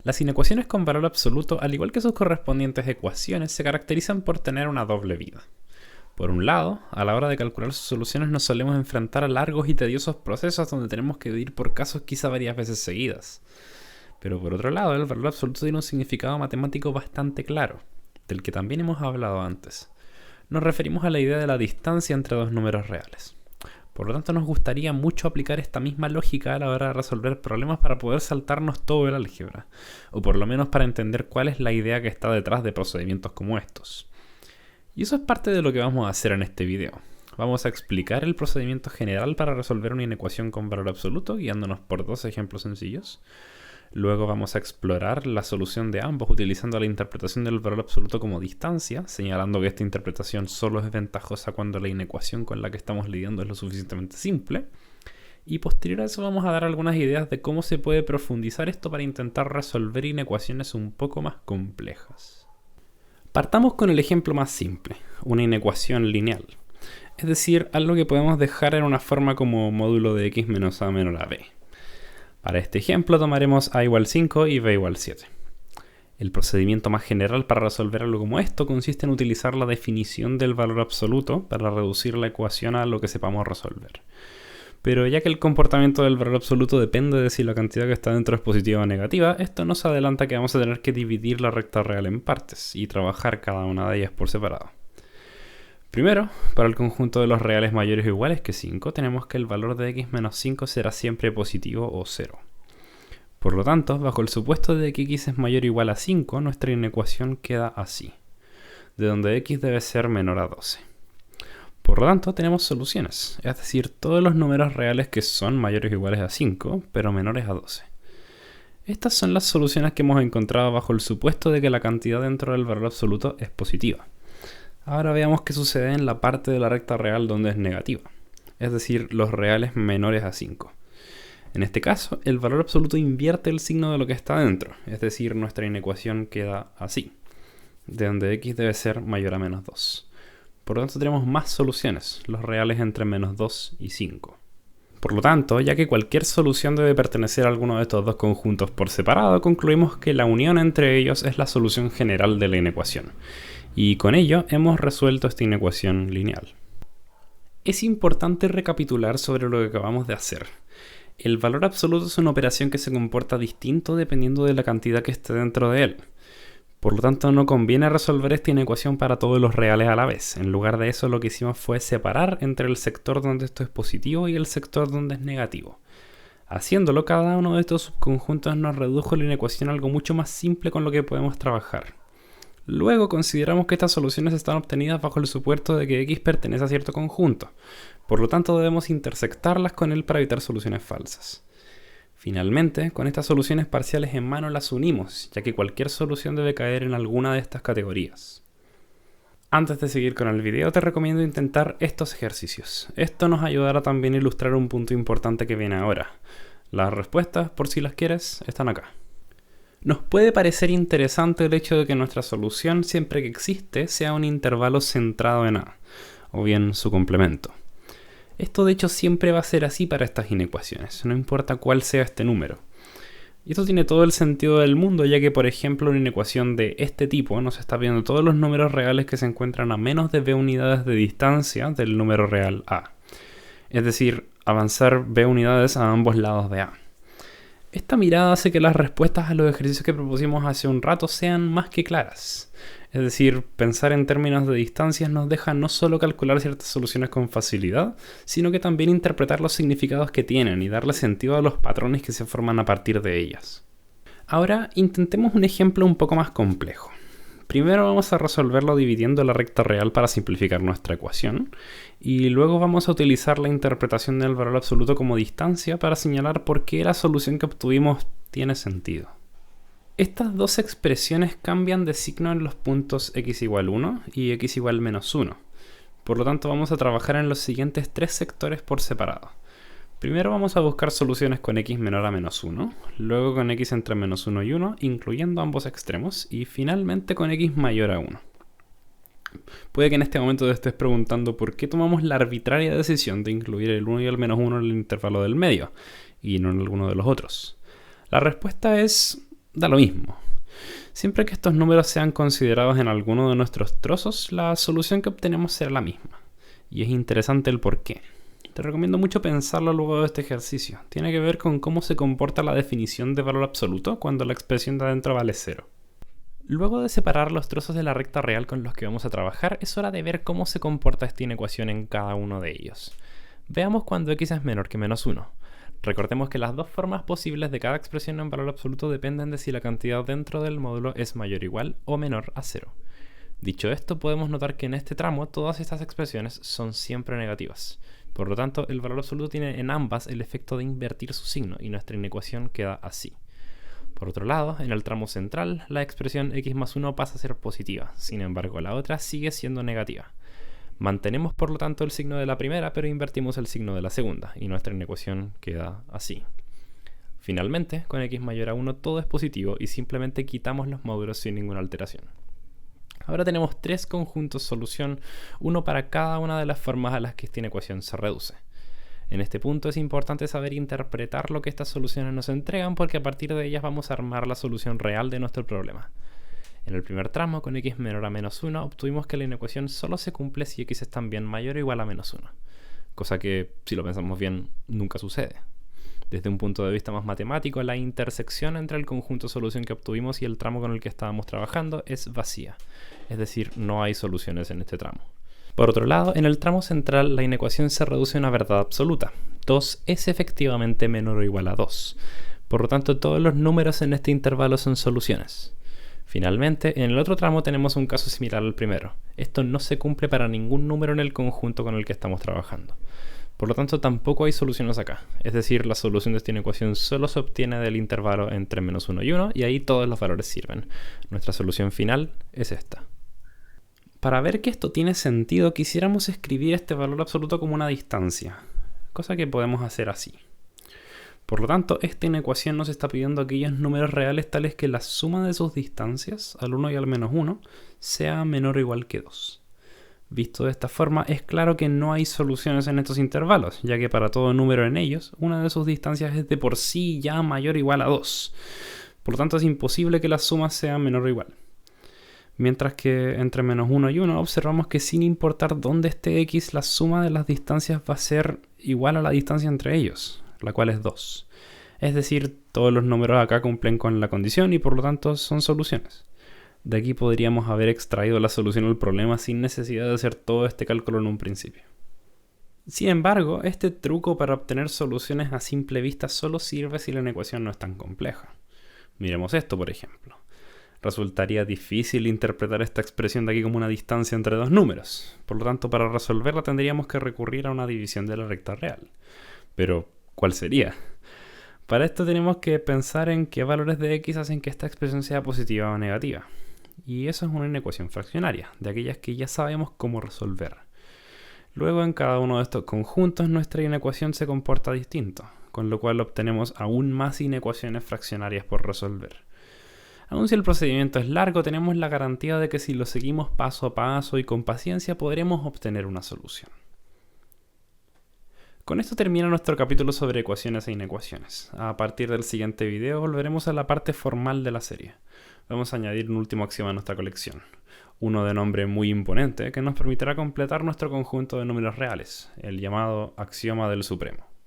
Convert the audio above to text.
Las inecuaciones con valor absoluto, al igual que sus correspondientes ecuaciones, se caracterizan por tener una doble vida. Por un lado, a la hora de calcular sus soluciones nos solemos enfrentar a largos y tediosos procesos donde tenemos que ir por casos quizá varias veces seguidas. Pero por otro lado, el valor absoluto tiene un significado matemático bastante claro, del que también hemos hablado antes. Nos referimos a la idea de la distancia entre dos números reales. Por lo tanto, nos gustaría mucho aplicar esta misma lógica a la hora de resolver problemas para poder saltarnos todo el álgebra, o por lo menos para entender cuál es la idea que está detrás de procedimientos como estos. Y eso es parte de lo que vamos a hacer en este video. Vamos a explicar el procedimiento general para resolver una inecuación con valor absoluto, guiándonos por dos ejemplos sencillos. Luego vamos a explorar la solución de ambos utilizando la interpretación del valor absoluto como distancia, señalando que esta interpretación solo es ventajosa cuando la inecuación con la que estamos lidiando es lo suficientemente simple. Y posterior a eso vamos a dar algunas ideas de cómo se puede profundizar esto para intentar resolver inecuaciones un poco más complejas. Partamos con el ejemplo más simple, una inecuación lineal. Es decir, algo que podemos dejar en una forma como módulo de x menos a menor a b. Para este ejemplo tomaremos a igual 5 y b igual 7. El procedimiento más general para resolver algo como esto consiste en utilizar la definición del valor absoluto para reducir la ecuación a lo que sepamos resolver. Pero ya que el comportamiento del valor absoluto depende de si la cantidad que está dentro es positiva o negativa, esto nos adelanta que vamos a tener que dividir la recta real en partes y trabajar cada una de ellas por separado. Primero, para el conjunto de los reales mayores o iguales que 5, tenemos que el valor de x menos 5 será siempre positivo o 0. Por lo tanto, bajo el supuesto de que x es mayor o igual a 5, nuestra inecuación queda así, de donde x debe ser menor a 12. Por lo tanto, tenemos soluciones, es decir, todos los números reales que son mayores o iguales a 5, pero menores a 12. Estas son las soluciones que hemos encontrado bajo el supuesto de que la cantidad dentro del valor absoluto es positiva. Ahora veamos qué sucede en la parte de la recta real donde es negativa, es decir, los reales menores a 5. En este caso, el valor absoluto invierte el signo de lo que está dentro, es decir, nuestra inecuación queda así, de donde x debe ser mayor a menos 2. Por lo tanto, tenemos más soluciones, los reales entre menos 2 y 5. Por lo tanto, ya que cualquier solución debe pertenecer a alguno de estos dos conjuntos por separado, concluimos que la unión entre ellos es la solución general de la inecuación. Y con ello hemos resuelto esta inecuación lineal. Es importante recapitular sobre lo que acabamos de hacer. El valor absoluto es una operación que se comporta distinto dependiendo de la cantidad que esté dentro de él. Por lo tanto, no conviene resolver esta inecuación para todos los reales a la vez. En lugar de eso, lo que hicimos fue separar entre el sector donde esto es positivo y el sector donde es negativo. Haciéndolo, cada uno de estos subconjuntos nos redujo la inecuación a algo mucho más simple con lo que podemos trabajar. Luego consideramos que estas soluciones están obtenidas bajo el supuesto de que x pertenece a cierto conjunto. Por lo tanto, debemos intersectarlas con él para evitar soluciones falsas. Finalmente, con estas soluciones parciales en mano las unimos, ya que cualquier solución debe caer en alguna de estas categorías. Antes de seguir con el video, te recomiendo intentar estos ejercicios. Esto nos ayudará también a ilustrar un punto importante que viene ahora. Las respuestas, por si las quieres, están acá. Nos puede parecer interesante el hecho de que nuestra solución, siempre que existe, sea un intervalo centrado en A, o bien su complemento. Esto de hecho siempre va a ser así para estas inecuaciones, no importa cuál sea este número. Y esto tiene todo el sentido del mundo, ya que por ejemplo una inecuación de este tipo nos está pidiendo todos los números reales que se encuentran a menos de b unidades de distancia del número real A. Es decir, avanzar b unidades a ambos lados de A. Esta mirada hace que las respuestas a los ejercicios que propusimos hace un rato sean más que claras. Es decir, pensar en términos de distancias nos deja no solo calcular ciertas soluciones con facilidad, sino que también interpretar los significados que tienen y darle sentido a los patrones que se forman a partir de ellas. Ahora intentemos un ejemplo un poco más complejo. Primero vamos a resolverlo dividiendo la recta real para simplificar nuestra ecuación, y luego vamos a utilizar la interpretación del valor absoluto como distancia para señalar por qué la solución que obtuvimos tiene sentido. Estas dos expresiones cambian de signo en los puntos x igual 1 y x igual menos 1. Por lo tanto, vamos a trabajar en los siguientes tres sectores por separado. Primero vamos a buscar soluciones con x menor a menos 1, luego con x entre menos 1 y 1, incluyendo ambos extremos, y finalmente con x mayor a 1. Puede que en este momento te estés preguntando por qué tomamos la arbitraria decisión de incluir el 1 y el menos 1 en el intervalo del medio, y no en alguno de los otros. La respuesta es da lo mismo. Siempre que estos números sean considerados en alguno de nuestros trozos, la solución que obtenemos será la misma. Y es interesante el por qué. Te recomiendo mucho pensarlo luego de este ejercicio. Tiene que ver con cómo se comporta la definición de valor absoluto cuando la expresión de adentro vale 0. Luego de separar los trozos de la recta real con los que vamos a trabajar, es hora de ver cómo se comporta esta inecuación en cada uno de ellos. Veamos cuando x es menor que menos 1. Recordemos que las dos formas posibles de cada expresión en valor absoluto dependen de si la cantidad dentro del módulo es mayor o igual o menor a 0. Dicho esto, podemos notar que en este tramo todas estas expresiones son siempre negativas. Por lo tanto, el valor absoluto tiene en ambas el efecto de invertir su signo y nuestra inecuación queda así. Por otro lado, en el tramo central, la expresión x más 1 pasa a ser positiva, sin embargo la otra sigue siendo negativa. Mantenemos por lo tanto el signo de la primera, pero invertimos el signo de la segunda, y nuestra inecuación queda así. Finalmente, con x mayor a 1 todo es positivo y simplemente quitamos los módulos sin ninguna alteración. Ahora tenemos tres conjuntos solución, uno para cada una de las formas a las que esta inecuación se reduce. En este punto es importante saber interpretar lo que estas soluciones nos entregan, porque a partir de ellas vamos a armar la solución real de nuestro problema. En el primer tramo, con x menor a menos 1, obtuvimos que la inecuación solo se cumple si x es también mayor o igual a menos 1. Cosa que, si lo pensamos bien, nunca sucede. Desde un punto de vista más matemático, la intersección entre el conjunto solución que obtuvimos y el tramo con el que estábamos trabajando es vacía. Es decir, no hay soluciones en este tramo. Por otro lado, en el tramo central, la inecuación se reduce a una verdad absoluta. 2 es efectivamente menor o igual a 2. Por lo tanto, todos los números en este intervalo son soluciones. Finalmente, en el otro tramo tenemos un caso similar al primero. Esto no se cumple para ningún número en el conjunto con el que estamos trabajando. Por lo tanto, tampoco hay soluciones acá. Es decir, la solución de esta inecuación solo se obtiene del intervalo entre menos 1 y 1, y ahí todos los valores sirven. Nuestra solución final es esta. Para ver que esto tiene sentido, quisiéramos escribir este valor absoluto como una distancia, cosa que podemos hacer así. Por lo tanto, esta inecuación nos está pidiendo aquellos números reales tales que la suma de sus distancias, al 1 y al menos 1, sea menor o igual que 2. Visto de esta forma, es claro que no hay soluciones en estos intervalos, ya que para todo número en ellos, una de sus distancias es de por sí ya mayor o igual a 2. Por lo tanto, es imposible que la suma sea menor o igual. Mientras que entre menos 1 y 1 observamos que sin importar dónde esté x, la suma de las distancias va a ser igual a la distancia entre ellos, la cual es 2. Es decir, todos los números acá cumplen con la condición y por lo tanto son soluciones. De aquí podríamos haber extraído la solución al problema sin necesidad de hacer todo este cálculo en un principio. Sin embargo, este truco para obtener soluciones a simple vista solo sirve si la inecuación no es tan compleja. Miremos esto, por ejemplo. Resultaría difícil interpretar esta expresión de aquí como una distancia entre dos números. Por lo tanto, para resolverla tendríamos que recurrir a una división de la recta real. Pero, ¿cuál sería? Para esto tenemos que pensar en qué valores de x hacen que esta expresión sea positiva o negativa. Y eso es una inecuación fraccionaria, de aquellas que ya sabemos cómo resolver. Luego, en cada uno de estos conjuntos, nuestra inecuación se comporta distinto, con lo cual obtenemos aún más inecuaciones fraccionarias por resolver. Aun si el procedimiento es largo, tenemos la garantía de que si lo seguimos paso a paso y con paciencia, podremos obtener una solución. Con esto termina nuestro capítulo sobre ecuaciones e inecuaciones. A partir del siguiente video volveremos a la parte formal de la serie. Vamos a añadir un último axioma a nuestra colección, uno de nombre muy imponente que nos permitirá completar nuestro conjunto de números reales, el llamado axioma del supremo.